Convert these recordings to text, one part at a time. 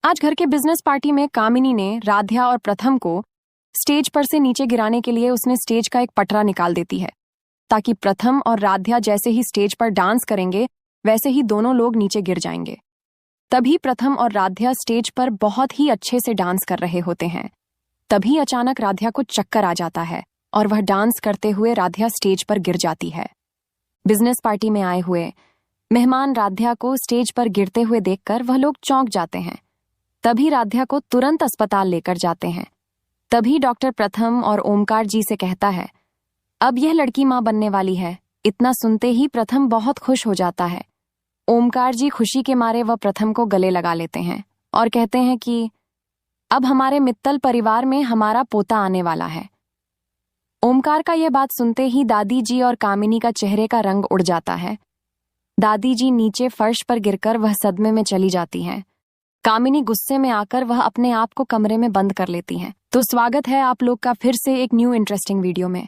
आज घर के बिजनेस पार्टी में कामिनी ने राध्या और प्रथम को स्टेज पर से नीचे गिराने के लिए उसने स्टेज का एक पटरा निकाल देती है ताकि प्रथम और राध्या जैसे ही स्टेज पर डांस करेंगे वैसे ही दोनों लोग नीचे गिर जाएंगे। तभी प्रथम और राध्या स्टेज पर बहुत ही अच्छे से डांस कर रहे होते हैं। तभी अचानक राध्या को चक्कर आ जाता है और वह डांस करते हुए राध्या स्टेज पर गिर जाती है। बिजनेस पार्टी में आए हुए मेहमान राध्या को स्टेज पर गिरते हुए देखकर वह लोग चौंक जाते हैं। तभी राध्या को तुरंत अस्पताल लेकर जाते हैं। तभी डॉक्टर प्रथम और ओमकार जी से कहता है, अब यह लड़की मां बनने वाली है। इतना सुनते ही प्रथम बहुत खुश हो जाता है। ओमकार जी खुशी के मारे वह प्रथम को गले लगा लेते हैं और कहते हैं कि अब हमारे मित्तल परिवार में हमारा पोता आने वाला है। ओमकार का यह बात सुनते ही दादी जी और कामिनी का चेहरे का रंग उड़ जाता है। दादी जी नीचे फर्श पर गिरकर वह सदमे में चली जाती हैं। कामिनी गुस्से में आकर वह अपने आप को कमरे में बंद कर लेती हैं। तो स्वागत है आप लोग का फिर से एक न्यू इंटरेस्टिंग वीडियो में।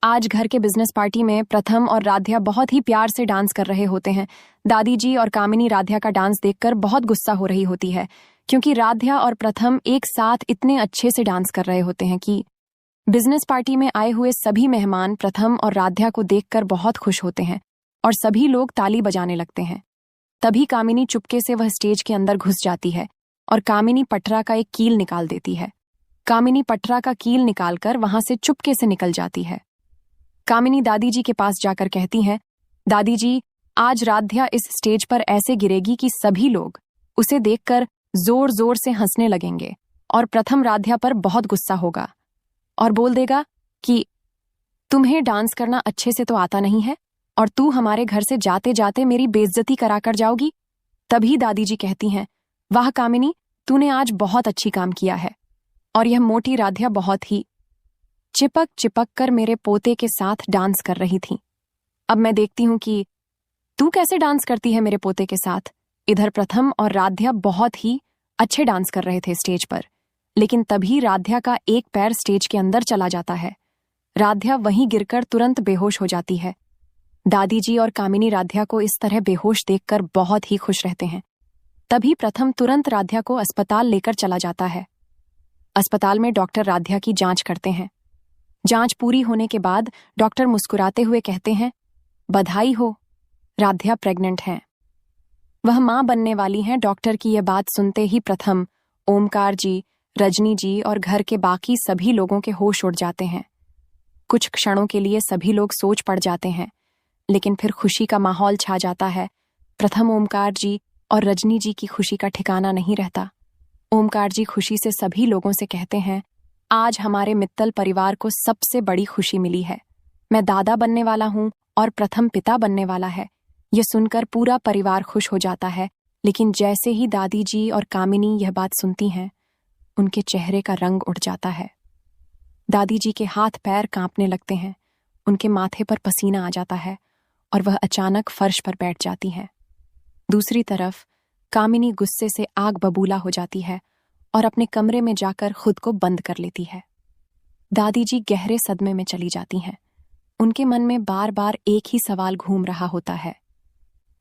आज घर के बिजनेस पार्टी में प्रथम और राध्या बहुत ही प्यार से डांस कर रहे होते हैं। दादी जी और कामिनी राध्या का डांस देखकर बहुत गुस्सा हो रही होती है क्योंकि राध्या और प्रथम एक साथ इतने अच्छे से डांस कर रहे होते हैं कि बिजनेस पार्टी में आए हुए सभी मेहमान प्रथम और राध्या को देखकर बहुत खुश होते हैं और सभी लोग ताली बजाने लगते हैं। तभी कामिनी चुपके से वह स्टेज के अंदर घुस जाती है और कामिनी पटरा का एक कील निकाल देती है। कामिनी पटरा का कील निकालकर वहां से चुपके से निकल जाती है। कामिनी दादी जी के पास जाकर कहती है, दादी जी, आज राध्या इस स्टेज पर ऐसे गिरेगी कि सभी लोग उसे देखकर जोर जोर से हंसने लगेंगे और प्रथम राध्या पर बहुत गुस्सा होगा और बोल देगा कि तुम्हें डांस करना अच्छे से तो आता नहीं है और तू हमारे घर से जाते जाते मेरी बेइज्जती कराकर जाओगी। तभी दादी जी कहती हैं, वाह कामिनी, तूने आज बहुत अच्छी काम किया है और यह मोटी राध्या बहुत ही चिपक चिपक कर मेरे पोते के साथ डांस कर रही थी। अब मैं देखती हूं कि तू कैसे डांस करती है मेरे पोते के साथ। इधर प्रथम और राध्या बहुत ही अच्छे डांस कर रहे थे स्टेज पर, लेकिन तभी राध्या का एक पैर स्टेज के अंदर चला जाता है। राध्या वहीं गिरकर तुरंत बेहोश हो जाती है। दादी जी और कामिनी राध्या को इस तरह बेहोश देखकर बहुत ही खुश रहते हैं। तभी प्रथम तुरंत राध्या को अस्पताल लेकर चला जाता है। अस्पताल में डॉक्टर राध्या की जांच करते हैं। जांच पूरी होने के बाद डॉक्टर मुस्कुराते हुए कहते हैं, बधाई हो, राध्या प्रेग्नेंट हैं। वह मां बनने वाली हैं। डॉक्टर की यह बात सुनते ही प्रथम, ओमकार जी, रजनी जी और घर के बाकी सभी लोगों के होश उड़ जाते हैं। कुछ क्षणों के लिए सभी लोग सोच पड़ जाते हैं, लेकिन फिर खुशी का माहौल छा जाता है। प्रथम, ओमकार जी और रजनी जी की खुशी का ठिकाना नहीं रहता। ओमकार जी खुशी से सभी लोगों से कहते हैं, आज हमारे मित्तल परिवार को सबसे बड़ी खुशी मिली है। मैं दादा बनने वाला हूं और प्रथम पिता बनने वाला है। यह सुनकर पूरा परिवार खुश हो जाता है, लेकिन जैसे ही दादी जी और कामिनी यह बात सुनती हैं, उनके चेहरे का रंग उड़ जाता है। दादी जी के हाथ पैर कांपने लगते हैं, उनके माथे पर पसीना आ जाता है और वह अचानक फर्श पर बैठ जाती हैं। दूसरी तरफ कामिनी गुस्से से आग बबूला हो जाती है और अपने कमरे में जाकर खुद को बंद कर लेती है। दादी जी गहरे सदमे में चली जाती हैं। उनके मन में बार बार एक ही सवाल घूम रहा होता है,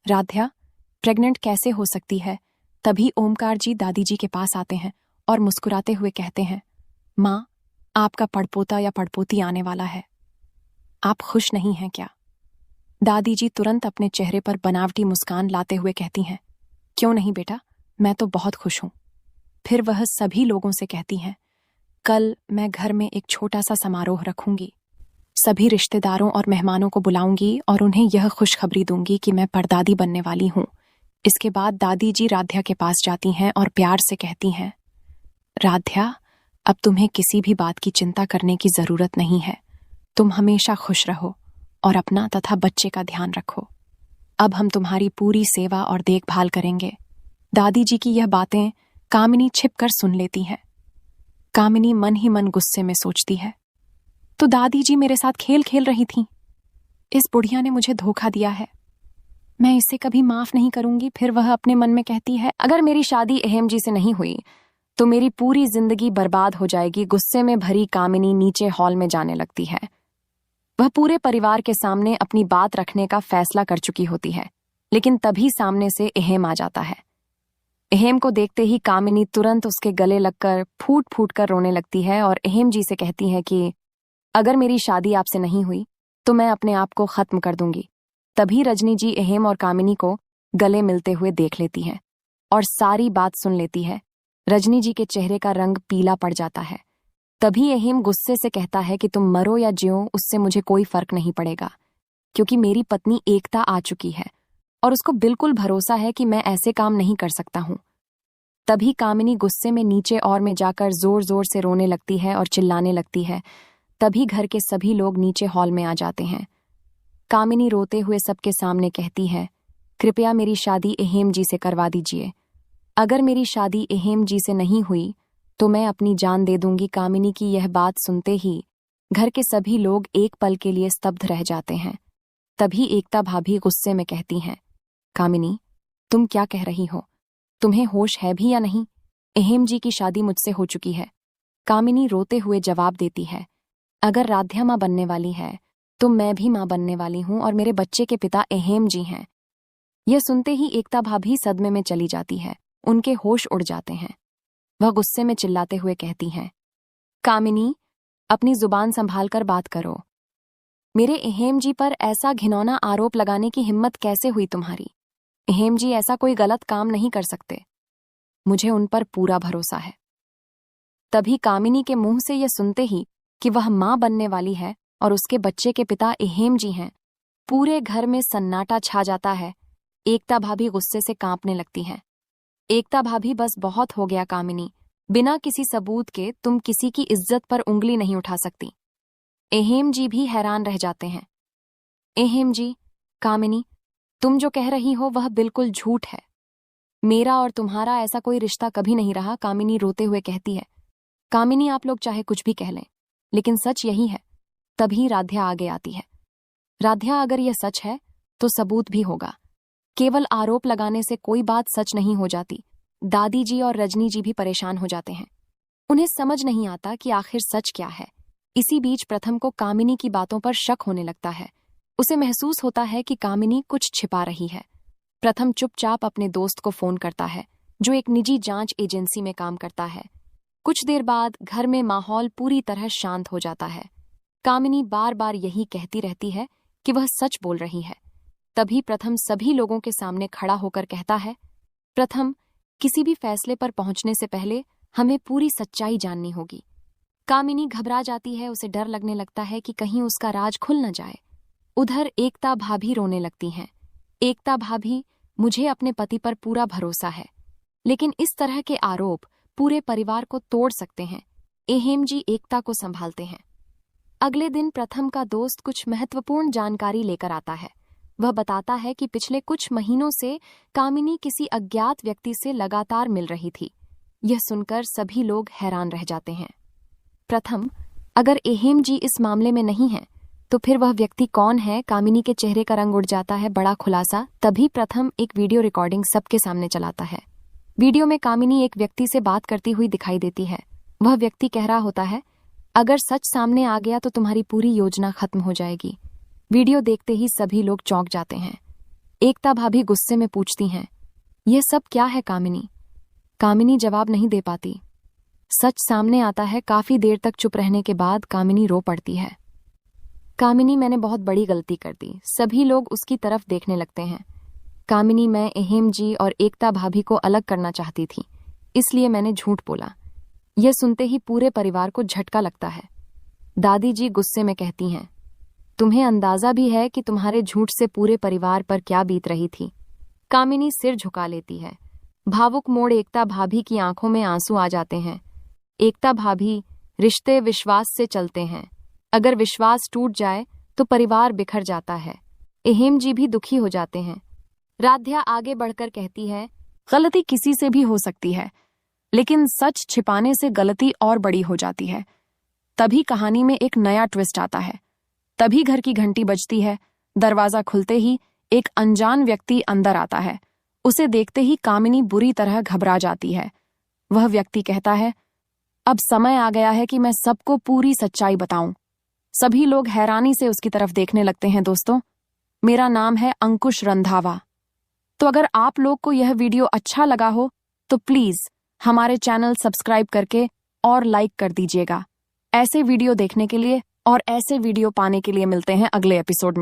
राध्या प्रेग्नेंट कैसे हो सकती है। तभी ओमकार जी दादी जी के पास आते हैं और मुस्कुराते हुए कहते हैं, माँ, आपका पड़पोता या पड़पोती आने वाला है। आप खुश नहीं हैं क्या। दादी जी तुरंत अपने चेहरे पर बनावटी मुस्कान लाते हुए कहती हैं, क्यों नहीं बेटा, मैं तो बहुत खुश हूं। फिर वह सभी लोगों से कहती हैं, कल मैं घर में एक छोटा सा समारोह रखूंगी। सभी रिश्तेदारों और मेहमानों को बुलाऊंगी और उन्हें यह खुशखबरी दूंगी कि मैं परदादी बनने वाली हूं। इसके बाद दादी जी राध्या के पास जाती हैं और प्यार से कहती हैं, राध्या, अब तुम्हें किसी भी बात की चिंता करने की जरूरत नहीं है। तुम हमेशा खुश रहो और अपना तथा बच्चे का ध्यान रखो। अब हम तुम्हारी पूरी सेवा और देखभाल करेंगे। दादी जी की यह बातें कामिनी छिपकर सुन लेती है। कामिनी मन ही मन गुस्से में सोचती है, तो दादी जी मेरे साथ खेल खेल रही थीं। इस बुढ़िया ने मुझे धोखा दिया है, मैं इसे कभी माफ नहीं करूंगी। फिर वह अपने मन में कहती है, अगर मेरी शादी अहम जी से नहीं हुई तो मेरी पूरी जिंदगी बर्बाद हो जाएगी। गुस्से में भरी कामिनी नीचे हॉल में जाने लगती है। वह पूरे परिवार के सामने अपनी बात रखने का फैसला कर चुकी होती है, लेकिन तभी सामने से अहम आ जाता है। अहेम को देखते ही कामिनी तुरंत उसके गले लगकर फूट फूट कर रोने लगती है और अहेम जी से कहती है कि अगर मेरी शादी आपसे नहीं हुई तो मैं अपने आप को खत्म कर दूंगी। तभी रजनी जी अहेम और कामिनी को गले मिलते हुए देख लेती है और सारी बात सुन लेती है। रजनी जी के चेहरे का रंग पीला पड़ जाता है। तभी अहेम गुस्से से कहता है कि तुम मरो या जियो, उससे मुझे कोई फर्क नहीं पड़ेगा, क्योंकि मेरी पत्नी एकता आ चुकी है और उसको बिल्कुल भरोसा है कि मैं ऐसे काम नहीं कर सकता हूं। तभी कामिनी गुस्से में नीचे और में जाकर जोर जोर से रोने लगती है और चिल्लाने लगती है। तभी घर के सभी लोग नीचे हॉल में आ जाते हैं। कामिनी रोते हुए सबके सामने कहती है, कृपया मेरी शादी अहेम जी से करवा दीजिए। अगर मेरी शादी अहेम जी से नहीं हुई तो मैं अपनी जान दे दूंगी। कामिनी की यह बात सुनते ही घर के सभी लोग एक पल के लिए स्तब्ध रह जाते हैं। तभी एकता भाभी गुस्से में कहती हैं, कामिनी, तुम क्या कह रही हो? तुम्हें होश है भी या नहीं? अहेम जी की शादी मुझसे हो चुकी है। कामिनी रोते हुए जवाब देती है, अगर राध्या माँ बनने वाली है तो मैं भी माँ बनने वाली हूँ और मेरे बच्चे के पिता अहेम जी हैं। यह सुनते ही एकता भाभी सदमे में चली जाती है। उनके होश उड़ जाते हैं। वह गुस्से में चिल्लाते हुए कहती हैं, कामिनी, अपनी जुबान संभाल कर बात करो। मेरे अहेम जी पर ऐसा घिनौना आरोप लगाने की हिम्मत कैसे हुई तुम्हारी? अहेम जी ऐसा कोई गलत काम नहीं कर सकते। मुझे उन पर पूरा भरोसा है। तभी कामिनी के मुंह से यह सुनते ही कि वह मां बनने वाली है और उसके बच्चे के पिता अहेम जी हैं, पूरे घर में सन्नाटा छा जाता है। एकता भाभी गुस्से से कांपने लगती हैं। एकता भाभी, बस बहुत हो गया कामिनी, बिना किसी सबूत के तुम किसी की इज्जत पर उंगली नहीं उठा सकती। अहेम जी भी हैरान रह जाते हैं। अहेम जी, कामिनी, तुम जो कह रही हो वह बिल्कुल झूठ है। मेरा और तुम्हारा ऐसा कोई रिश्ता कभी नहीं रहा। कामिनी रोते हुए कहती है, कामिनी, आप लोग चाहे कुछ भी कह लें, लेकिन सच यही है। तभी राध्या आगे आती है। राध्या, अगर यह सच है तो सबूत भी होगा। केवल आरोप लगाने से कोई बात सच नहीं हो जाती। दादी जी और रजनी जी भी परेशान हो जाते हैं। उन्हें समझ नहीं आता कि आखिर सच क्या है। इसी बीच प्रथम को कामिनी की बातों पर शक होने लगता है। उसे महसूस होता है कि कामिनी कुछ छिपा रही है। प्रथम चुपचाप अपने दोस्त को फोन करता है, जो एक निजी जांच एजेंसी में काम करता है। कुछ देर बाद घर में माहौल पूरी तरह शांत हो जाता है। कामिनी बार बार यही कहती रहती है कि वह सच बोल रही है। तभी प्रथम सभी लोगों के सामने खड़ा होकर कहता है, प्रथम, किसी भी फैसले पर पहुंचने से पहले हमें पूरी सच्चाई जाननी होगी। कामिनी घबरा जाती है। उसे डर लगने लगता है कि कहीं उसका राज खुल न जाए। उधर एकता भाभी रोने लगती हैं। एकता भाभी, मुझे अपने पति पर पूरा भरोसा है, लेकिन इस तरह के आरोप पूरे परिवार को तोड़ सकते हैं। अहेम जी एकता को संभालते हैं। अगले दिन प्रथम का दोस्त कुछ महत्वपूर्ण जानकारी लेकर आता है। वह बताता है कि पिछले कुछ महीनों से कामिनी किसी अज्ञात व्यक्ति से लगातार मिल रही थी। यह सुनकर सभी लोग हैरान रह जाते हैं। प्रथम, अगर अहेम जी इस मामले में नहीं है तो फिर वह व्यक्ति कौन है? कामिनी के चेहरे का रंग उड़ जाता है। बड़ा खुलासा। तभी प्रथम एक वीडियो रिकॉर्डिंग सबके सामने चलाता है। वीडियो में कामिनी एक व्यक्ति से बात करती हुई दिखाई देती है। वह व्यक्ति कह रहा होता है, अगर सच सामने आ गया तो तुम्हारी पूरी योजना खत्म हो जाएगी। वीडियो देखते ही सभी लोग चौंक जाते हैं। एकता भाभी गुस्से में पूछती हैं, यह सब क्या है कामिनी? कामिनी जवाब नहीं दे पाती। सच सामने आता है। काफी देर तक चुप रहने के बाद कामिनी रो पड़ती है। कामिनी, मैंने बहुत बड़ी गलती कर दी। सभी लोग उसकी तरफ देखने लगते हैं। कामिनी, मैं अहेम जी और एकता भाभी को अलग करना चाहती थी, इसलिए मैंने झूठ बोला। यह सुनते ही पूरे परिवार को झटका लगता है। दादी जी गुस्से में कहती हैं, तुम्हें अंदाजा भी है कि तुम्हारे झूठ से पूरे परिवार पर क्या बीत रही थी? कामिनी सिर झुका लेती है। भावुक मोड़ एकता भाभी की आंखों में आंसू आ जाते हैं। एकता भाभी, रिश्ते विश्वास से चलते हैं। अगर विश्वास टूट जाए तो परिवार बिखर जाता है। अहेम जी भी दुखी हो जाते हैं। राध्या आगे बढ़कर कहती है, गलती किसी से भी हो सकती है, लेकिन सच छिपाने से गलती और बड़ी हो जाती है। तभी कहानी में एक नया ट्विस्ट आता है। तभी घर की घंटी बजती है। दरवाजा खुलते ही एक अनजान व्यक्ति अंदर आता है। उसे देखते ही कामिनी बुरी तरह घबरा जाती है। वह व्यक्ति कहता है, अब समय आ गया है कि मैं सबको पूरी सच्चाई बताऊं। सभी लोग हैरानी से उसकी तरफ देखने लगते हैं। दोस्तों, मेरा नाम है अंकुश रंधावा। तो अगर आप लोग को यह वीडियो अच्छा लगा हो तो प्लीज हमारे चैनल सब्सक्राइब करके और लाइक कर दीजिएगा। ऐसे वीडियो देखने के लिए और ऐसे वीडियो पाने के लिए मिलते हैं अगले एपिसोड में।